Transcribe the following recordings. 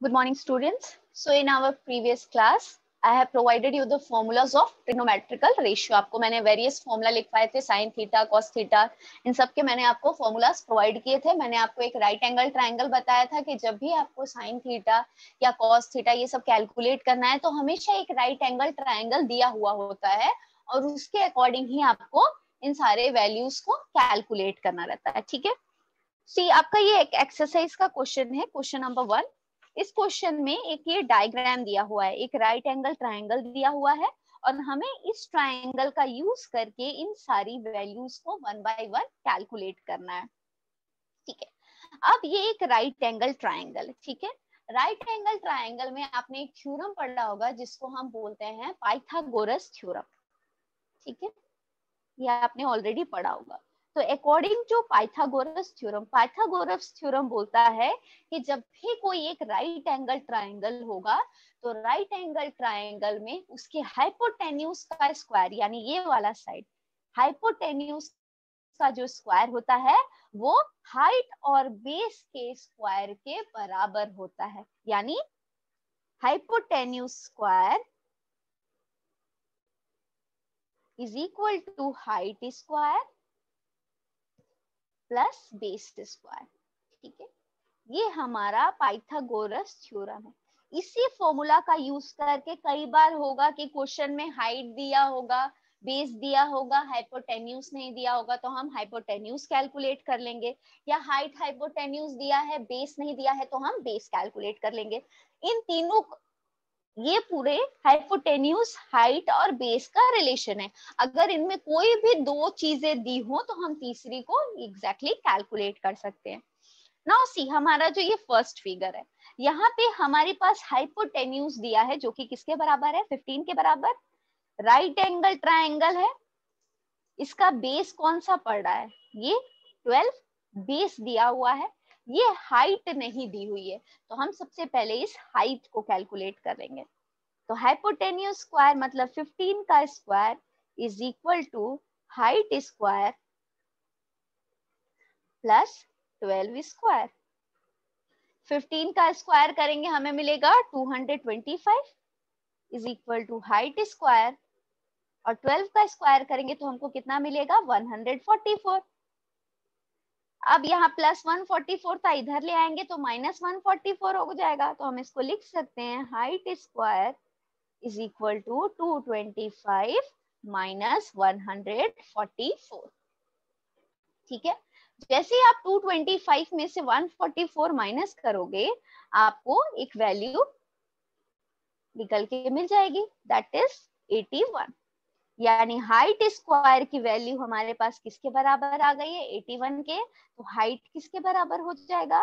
Good morning, students. So in our previous class, I have provided you the formulas of trigonometrical ratio. आपको मैंने various formula लिखवाए थे, sin theta, cos theta, इन सब के मैंने आपको formulas provide किए थे. मैंने आपको एक right angle triangle बताया था कि जब भी आपको sin theta या cos theta ये सब calculate करना है, तो हमेशा एक right angle triangle दिया हुआ होता है और उसके according ही आपको इन सारे values को calculate करना रहता है. ठीक है? See, आपका ये एक exercise का question है, question number 1. इस क्वेश्चन में एक ये डायग्राम दिया हुआ है, एक राइट एंगल ट्रायंगल दिया हुआ है और हमें इस ट्रायंगल का यूज करके इन सारी वैल्यूज को वन बाय वन कैलकुलेट करना है. ठीक है, अब ये एक राइट एंगल ट्रायंगल है. ठीक है, राइट एंगल ट्रायंगल में आपने एक थ्योरम पढ़ा होगा जिसको हम बोलते हैं पाइथागोरस थ्योरम. ठीक है, ये आपने ऑलरेडी पढ़ा होगा. तो अकॉर्डिंग टू पाइथागोरस थ्योरम बोलता है कि जब भी कोई एक राइट एंगल ट्रायंगल होगा तो राइट एंगल ट्रायंगल में उसके हाइपोटेन्यूज का स्क्वायर, यानी ये वाला साइड, हाइपोटेन्यूज का जो स्क्वायर होता है वो हाइट और बेस के स्क्वायर के बराबर होता है. यानी hypotenuse square is equal to height square plus base square. ठीक है, ये हमारा पाइथागोरस थ्योरम है. इसी फॉर्मूला का यूज करके कई बार होगा कि क्वेश्चन में हाइट दिया होगा, बेस दिया होगा, हाइपोटेन्यूज नहीं दिया होगा तो हम हाइपोटेन्यूज कैलकुलेट कर लेंगे, या हाइट हाइपोटेन्यूज दिया है, बेस नहीं दिया है तो हम बेस कैलकुलेट कर लेंगे. इन तीनों, ये पूरे हाइपोटेन्यूज, हाइट और बेस का रिलेशन है. अगर इनमें कोई भी दो चीजें दी हो तो हम तीसरी को एग्जैक्टली कैलकुलेट कर सकते हैं. नाउ सी, हमारा जो ये फर्स्ट फिगर है, यहाँ पे हमारे पास हाइपोटेन्यूज दिया है जो कि किसके बराबर है, 15 के बराबर. राइट एंगल ट्रायंगल है, इसका बेस कौन सा पड़ रहा है, ये 12 बेस दिया हुआ है. ये हाइट नहीं दी हुई है तो हम सबसे पहले इस हाइट को कैलकुलेट करेंगे. तो हाइपोटेन्यूज स्क्वायर मतलब 15 का square is equal to height square plus 12 square. 15 का स्क्वायर करेंगे हमें मिलेगा 225 is equal to height square, और 12 का स्क्वायर करेंगे तो हमको कितना मिलेगा, 144. अब यहाँ प्लस 144 था, इधर ले आएंगे तो माइनस 144 हो जाएगा. तो हम इसको लिख सकते हैं height square is equal to 225 minus 144. ठीक है, जैसे ही आप 225 में से 144 माइनस करोगे आपको एक वैल्यू निकल के मिल जाएगी, दैट इज 81. यानी हाइट स्क्वायर की वैल्यू हमारे पास किसके बराबर आ गई है, 81 के. तो हाइट किसके बराबर हो जाएगा,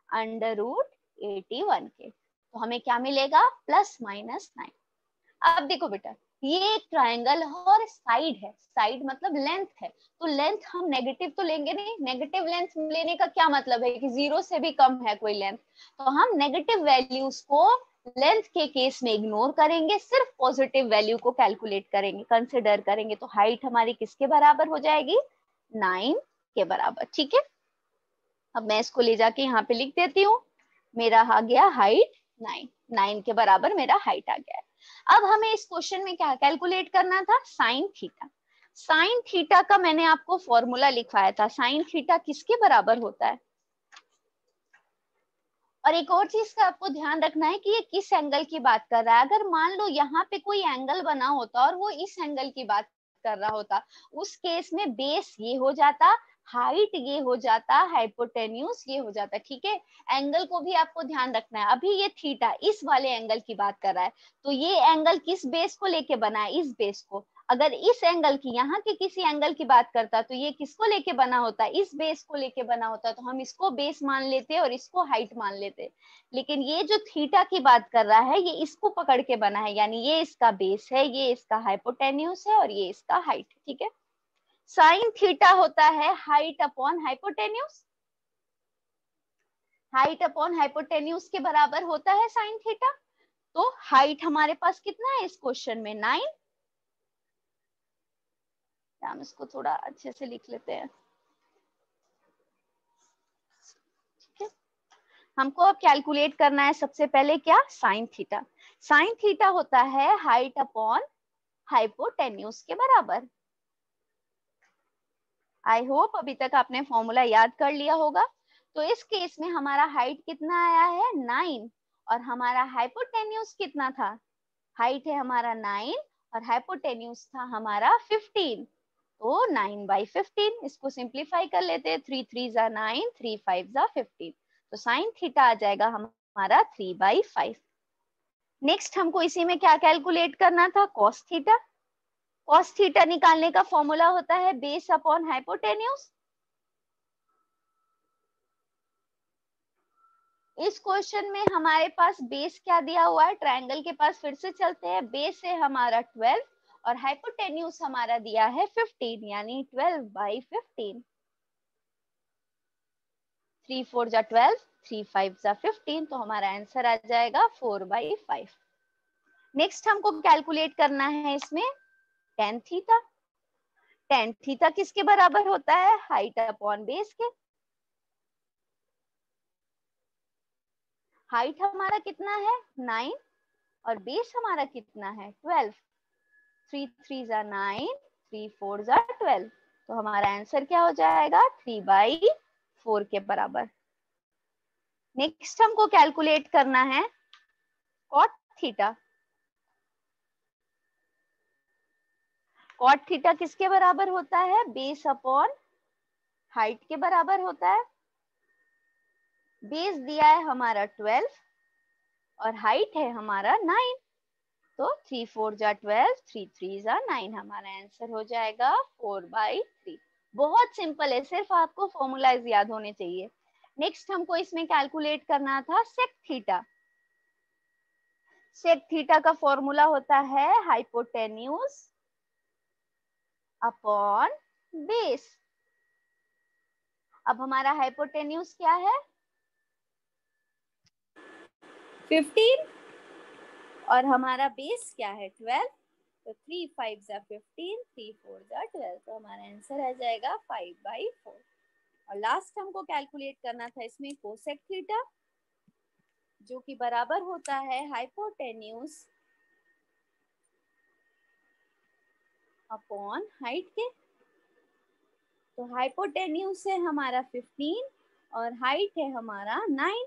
अंडर रूट 81 के. तो हमें क्या मिलेगा, प्लस माइनस 9. अब देखो बेटा, ये एक ट्रायंगल है और साइड है, साइड मतलब लेंथ है, तो लेंथ हम नेगेटिव तो लेंगे नहीं. नेगेटिव लेंथ लेने का क्या मतलब है कि 0 से भी कम है कोई लेंथ, तो हम नेगेटिव वैल्यूज को लेंथ के केस में इग्नोर करेंगे, सिर्फ पॉजिटिव वैल्यू को कैलकुलेट करेंगे, कंसिडर करेंगे. तो हाइट हमारी किसके बराबर हो जाएगी, 9 के बराबर. ठीक है, अब मैं इसको ले जाके यहाँ पे लिख देती हूँ. मेरा आ गया हाइट 9 के बराबर मेरा हाइट आ गया है. अब हमें इस क्वेश्चन में क्या कैलकुलेट करना था, साइन थीटा. साइन थीटा का मैंने आपको फॉर्मूला लिखवाया था. साइन थीटा किसके बराबर होता है, और एक और चीज का आपको ध्यान रखना है कि ये किस एंगल की बात कर रहा है. अगर मान लो यहाँ पे कोई एंगल बना होता और वो इस एंगल की बात कर रहा होता, उस केस में बेस ये हो जाता, हाइट ये हो जाता, हाइपोटेन्यूज ये हो जाता. ठीक है, एंगल को भी आपको ध्यान रखना है. अभी ये थीटा इस वाले एंगल की बात कर रहा है, तो ये एंगल किस बेस को लेके बना है, इस बेस को. अगर इस एंगल की, यहाँ के किसी एंगल की बात करता तो ये किसको लेके बना होता, इस बेस को लेके बना होता. तो हम इसको बेस मान लेते और इसको हाइट मान लेते. लेकिन ये जो थीटा की बात कर रहा है ये इसको पकड़ के बना है, यानी ये इसका बेस है, ये इसका हाइपोटेन्यूज है और ये इसका हाइट. ठीक है, साइन थीटा होता है height upon hypotenuse. Height upon hypotenuse के बराबर होता है साइन थीटा. तो हाइट हमारे पास कितना है इस क्वेश्चन में, 9. हम इसको थोड़ा अच्छे से लिख लेते हैं. ठीक है, हमको अब कैलकुलेट करना है सबसे पहले क्या, साइन थीटा। साइन थीटा होता है हाइट अपॉन हाइपोटेन्यूज के बराबर। आई होप अभी तक आपने फॉर्मूला याद कर लिया होगा। तो इस केस में हमारा हाइट कितना आया है 9 और हमारा हाइपोटेन्यूज कितना था, हाइट है हमारा 9 और हाइपोटेन्यूज था हमारा 15। तो 9/15 इसको सिंप्लीफाई कर लेते हैं, 3 3 जा 9, 3 5 जा 15। तो साइन थीटा आ जाएगा हमारा 3/5। नेक्स्ट हमको इसी में क्या कैलकुलेट करना था, कॉस थीटा। कॉस थीटा निकालने का फॉर्मूला होता है बेस अपॉन हाइपोटेन्यूज। इस क्वेश्चन में हमारे पास बेस क्या दिया हुआ है, ट्रायंगल के पास फिर से चलते हैं। बेस है हमारा 12 और हाइपोटेन्यूज हमारा दिया है 15, यानी 12/15। 3 4 जा 12, 3 5 जा 15, तो हमारा आंसर आ जाएगा 4/5। नेक्स्ट हमको कैलकुलेट करना है इसमें tan थीटा। tan थीटा किसके बराबर होता है, हाइट अपॉन बेस के। हाइट हमारा कितना है 9 और बेस हमारा कितना है 12। 3 3 जा 9, 3 4 जा 12, तो हमारा आंसर क्या हो जाएगा 3/4 के बराबर। नेक्स्ट हमको कैलकुलेट करना है cot थीटा। cot थीटा किसके बराबर होता है, बेस अपॉन हाइट के बराबर होता है। बेस दिया है हमारा 12 और हाइट है हमारा 9, तो 3 4 जा 12, 3 3 जा 9, हमारा आंसर हो जाएगा 4/3। बहुत सिंपल है, सिर्फ आपको फॉर्मूलाज याद होने चाहिए। नेक्स्ट हमको इसमें कैलकुलेट करना था सेक थीटा। सेक थीटा का फॉर्मूला होता है हाइपोटेन्यूज अपॉन बेस। अब हमारा हाइपोटेन्यूज क्या है 15 और हमारा बेस क्या है 12, तो 3 5 जा 15, 3 4 जा 12, तो हमारा आंसर आ जाएगा 5/4। और लास्ट हमको कैलकुलेट करना था इसमें कोसेक थीटा, जो कि बराबर होता है हाइपोटेन्यूज अपॉन हाइट के। तो हाइपोटेन्यूज है हमारा 15 और हाइट है हमारा 9।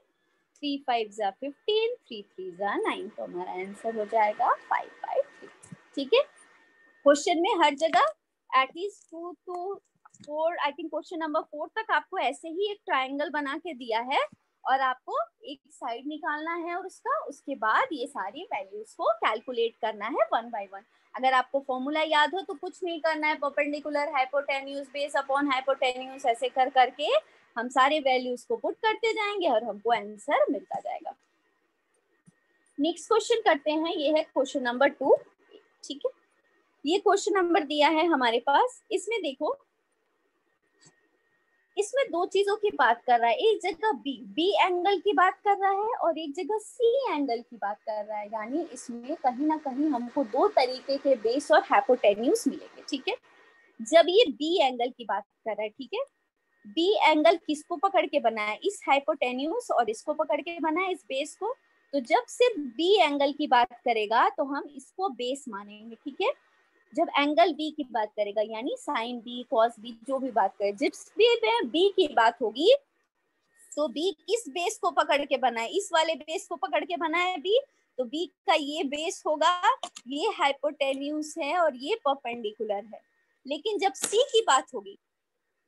3 5 जा 15, 3 3 जा 9, तो हमारा आंसर हो जाएगा 5/3। ठीक है, क्वेश्चन में हर जगह at least 2 to 4, I think question number 4 तक आपको ऐसे ही एक ट्राइंगल बना के दिया है और आपको एक साइड निकालना है और उसके बाद ये सारी वैल्यूज को कैलकुलेट करना है 1 by 1। अगर आपको फॉर्मूला याद हो तो कुछ नहीं करना है, perpendicular hypotenuse base upon hypotenuse ऐसे कर करके हम सारे वैल्यूज को पुट करते जाएंगे और हमको आंसर मिलता जाएगा। नेक्स्ट क्वेश्चन करते हैं, ये है क्वेश्चन नंबर 2। ठीक है, ये क्वेश्चन नंबर दिया है हमारे पास। इसमें देखो, इसमें दो चीजों की बात कर रहा है, एक जगह बी एंगल की बात कर रहा है और एक जगह सी एंगल की बात कर रहा है। यानी इसमें कहीं ना कहीं हमको दो तरीके के बेस और हाइपोटेन्यूज मिलेंगे। ठीक है, जब ये बी एंगल की बात कर रहा है, ठीक है, बी एंगल किसको पकड़ के बना है, इस हाइपोटेन्यूज और इसको पकड़ के बना है, इस बेस को। तो जब सिर्फ बी एंगल की बात करेगा तो हम इसको बेस मानेंगे। ठीक है, जब एंगल बी की बात करेगा यानी साइन बी कॉस बी जो भी बात करे, जिस भी में बी की बात होगी तो बी किस बेस को पकड़ के बना है, इस वाले बेस को पकड़ के बना है बी। तो बी का ये बेस होगा, ये हाइपोटेन्यूज है और ये परपेंडिकुलर है। लेकिन जब सी की बात होगी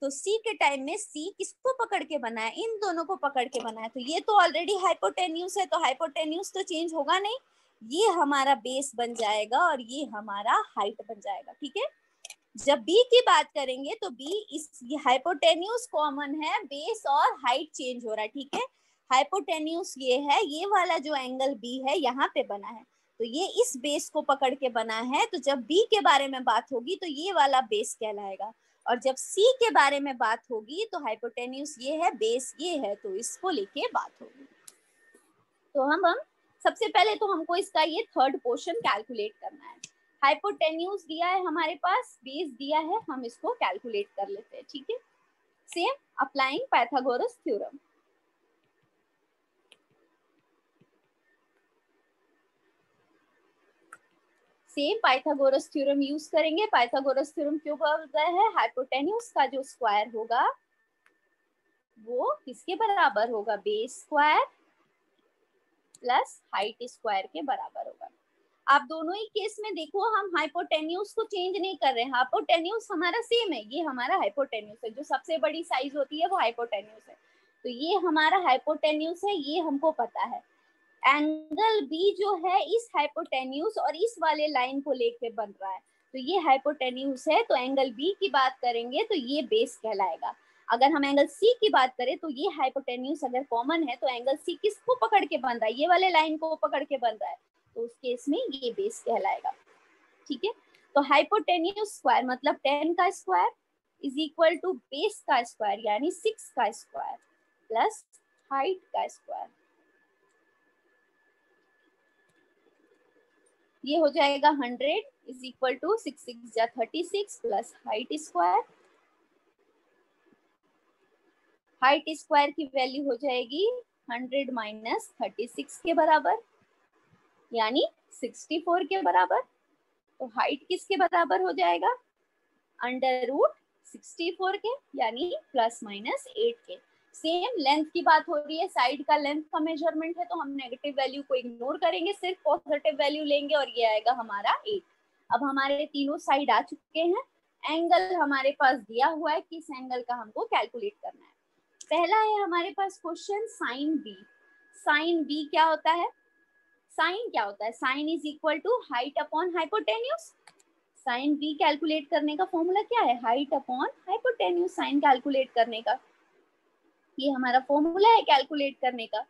तो सी के टाइम में सी किसको पकड़ के बना है, इन दोनों को पकड़ के बना है। तो ये तो ऑलरेडी हाइपोटेन्यूज है, तो हाइपोटेन्यूज तो चेंज होगा नहीं, ये हमारा बेस बन जाएगा और ये हमारा हाइट बन जाएगा। ठीक है, जब बी की बात करेंगे तो बी इस हाइपोटेन्यूज कॉमन है, बेस और हाइट चेंज हो रहा है। ठीक है, हाइपोटेन्यूज ये है, ये वाला जो एंगल बी है यहाँ पे बना है, तो ये इस बेस को पकड़ के बना है। तो जब बी के बारे में बात होगी तो ये वाला बेस कहलाएगा, और जब सी के बारे में बात होगी तो हाइपोटेन्यूज ये है, बेस ये है, तो इसको लेके बात होगी। तो हम सबसे पहले तो हमको इसका ये थर्ड पोर्शन कैलकुलेट करना है। हाइपोटेन्यूज दिया है हमारे पास, बेस दिया है, हम इसको कैलकुलेट कर लेते हैं। ठीक है, same applying Pythagoras theorem. Same Pythagoras theorem use करेंगे। पाइथागोरस थ्योरम क्यों बोलता है? हाइपोटेन्यूज का जो स्क्वायर होगा वो किसके बराबर होगा? Base square plus height square के बराबर होगा। आप दोनों ही केस में देखो, हम हाइपोटेन्यूज को चेंज नहीं कर रहे हैं। हाइपोटेन्यूज हमारा सेम है, ये हमारा हाइपोटेन्यूज है, जो सबसे बड़ी साइज होती है वो हाइपोटेन्यूज है। तो ये हमारा हाइपोटेन्यूज है, ये हमको पता है। एंगल बी जो है इस हाइपोटेन्यूज और इस वाले लाइन को लेके बन रहा है, तो ये हाइपोटेन्यूज है, तो एंगल बी की बात करेंगे तो ये बेस कहलाएगा। अगर हम एंगल सी की बात करें तो ये हाइपोटेन्यूज अगर कॉमन है तो एंगल सी किसको पकड़ के बन रहा है? ये वाले लाइन को पकड़ के बन रहा है, तो उस केस में ये बेस कहलाएगा। ठीक है, तो हाइपोटेन्यूज स्क्वायर मतलब 10 का square is equal to base का स्क्वायर यानी 6 का स्क्वायर प्लस हाइट का स्क्वायर। ये हो जाएगा 100 इज इक्वल टू 6 6 जा 36 plus height square. Height square की वैल्यू हो जाएगी 100 माइनस 36 के बराबर यानी 64 के बराबर। तो हाइट किसके बराबर हो जाएगा? अंडर रूट 64 के यानी प्लस माइनस 8 के। सेम लेंथ की बात हो रही है, साइड का लेंथ का मेजरमेंट है, तो हम नेगेटिव वैल्यू को इग्नोर करेंगे, सिर्फ पॉजिटिव वैल्यू लेंगे और ये आएगा हमारा 8। अब हमारे तीनों साइड आ चुके हैं। एंगल हमारे पास दिया हुआ है, किस एंगल का हमको कैलकुलेट करना है। पहला है हमारे पास question sine B. Sine B क्या होता है? साइन क्या होता है? Sine is equal to height upon hypotenuse. Sine B calculate करने का फॉर्मूला क्या है? Height upon hypotenuse. Sine calculate करने का ये हमारा फॉर्मूला है कैलकुलेट करने का।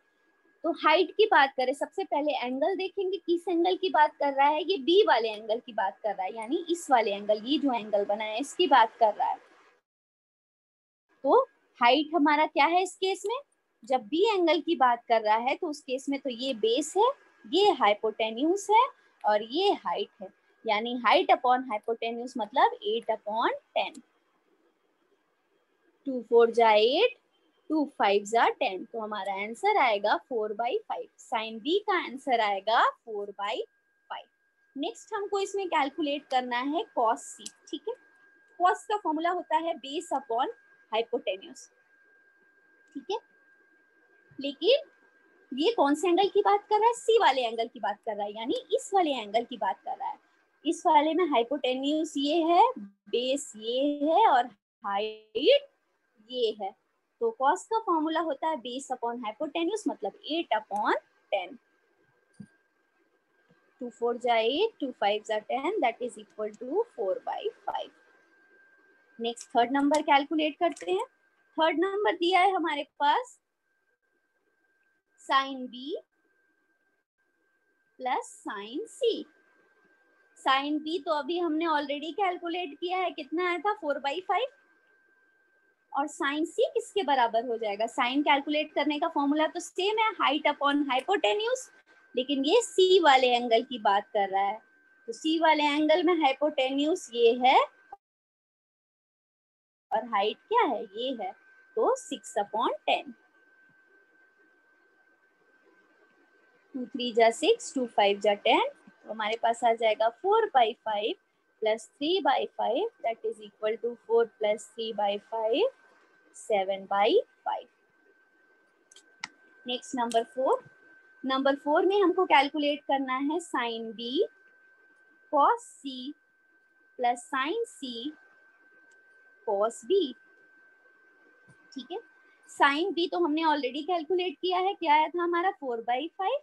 तो हाइट की बात करें, सबसे पहले एंगल देखेंगे, किस एंगल की बात कर रहा है? ये बी वाले एंगल की बात कर रहा है, यानी इस वाले एंगल, ये जो एंगल बना है इसकी बात कर रहा है। तो हाइट हमारा क्या है इस केस में? जब बी एंगल की बात कर रहा है तो उस केस में तो ये बेस है, ये हाइपोटेन्यूज है और ये हाइट है, यानी हाइट अपॉन हाइपोटेन्यूज मतलब 8 अपॉन 10। 2 4 जा 8, 2 5 जा 10, तो हमारा आंसर आएगा 4/5। साइन बी का आंसर आएगा 4/5। नेक्स्ट हमको इसमें कैलकुलेट करना है कॉस सी। ठीक है, कॉस का फॉर्मूला होता है बेस अपॉन हाइपोटेन्यूज। ठीक है, लेकिन ये कौन से एंगल की बात कर रहा है? सी वाले एंगल की बात कर रहा है, यानी इस वाले एंगल की बात कर रहा है। इस वाले में हाइपोटेन्यूज ये है, बेस ये है और हाइट ये है। तो कॉस का फॉर्मूला होता है बेस अपॉन हाइपोटेन्यूज मतलब 8 अपॉन 10। 2 4 जा 8, 2 5 जा 10, that is equal to 4/5। Next third number calculate करते हैं। थर्ड नंबर दिया है हमारे पास sine B plus sine C. Sine B तो अभी हमने ऑलरेडी कैलकुलेट किया है, कितना आया था? 4/5। और साइन सी किसके बराबर हो जाएगा? साइन कैलकुलेट करने का फॉर्मूला तो सेम है, हाइट अपॉन हाइपोटेन्यूज, लेकिन ये सी वाले एंगल की बात कर रहा है। तो सी वाले एंगल में हाइपोटेन्यूज ये है और हाइट क्या है? ये है, तो 6 अपॉन 10। 2 3 जा 6, 2 5 जा 10, तो हमारे पास आ जाएगा 4/5 plus 3/5, that is equal to 4 plus 3/5, 7/5। Next number 4। Number 4 में हमको कैलकुलेट करना है sine B cos C plus sine C cos B. ठीक है, साइन बी तो हमने ऑलरेडी कैलकुलेट किया है, क्या आया था हमारा? 4/5।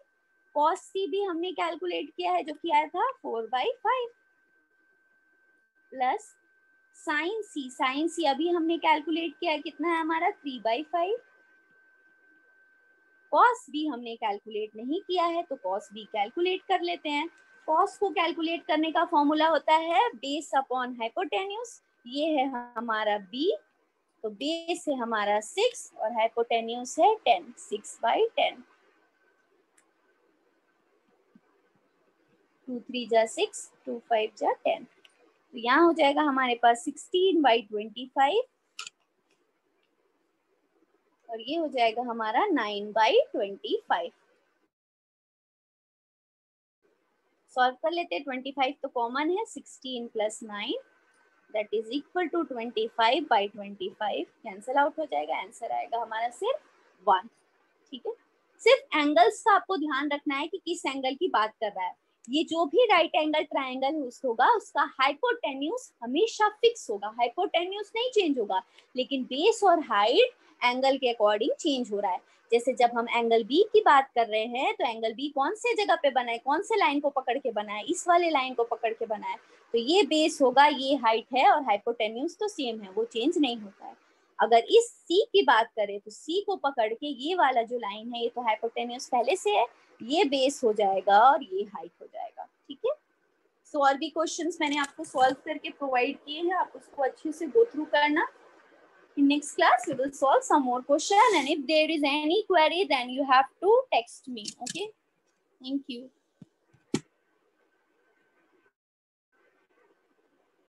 कॉस सी भी हमने कैलकुलेट किया है, जो कि आया था 4/5 प्लस साइन सी। साइन सी अभी हमने कैलकुलेट किया है, कितना है हमारा? 3/5। कॉस बी हमने कैलकुलेट नहीं किया है, तो कॉस बी कैलकुलेट कर लेते हैं। कॉस को कैलकुलेट करने का फॉर्मूला होता है बेस अपॉन हाइपोटेन्यूज। ये है हमारा बी, तो बेस है हमारा 6 और हाइपोटेन्यूज है 10, 6/10। 2 3 जा 6, 2 5 जा 10, तो यहाँ हो जाएगा हमारे पास 16/25 और ये हो जाएगा हमारा 9/25। सॉल्व कर लेते हैं। 25 तो कॉमन है, 16 + 9 that is equal to 25/25 cancel out हो जाएगा, आंसर आएगा हमारा सिर्फ 1। ठीक है, सिर्फ एंगल्स का आपको ध्यान रखना है कि किस एंगल की बात कर रहा है। ये जो भी राइट एंगल ट्राइंगल होगा उसका हाइपोटेन्यूज हमेशा फिक्स होगा, हाइपोटेन्यूज नहीं चेंज होगा, लेकिन बेस और हाइट एंगल के अकॉर्डिंग चेंज हो रहा है। जैसे जब हम एंगल बी की बात कर रहे हैं तो एंगल बी कौन से जगह पे बना है, कौन से लाइन को पकड़ के बना है, इस वाले लाइन को पकड़ के बना है, तो ये बेस होगा, ये हाइट है, और हाइपोटेन्यूज तो सेम है, वो चेंज नहीं होता है। अगर इस C की बात करें तो C को पकड़ के ये वाला जो लाइन है, ये तो हाइपोटेन्यूज पहले से है, ये बेस हो जाएगा और ये हाइट हो जाएगा। ठीक है, सो और भी क्वेश्चंस मैंने आपको सॉल्व करके प्रोवाइड किए हैं, आप उसको अच्छे से गो थ्रू करना। In next class we will solve some more question, and if there is any query then you have to text me. Okay, thank you.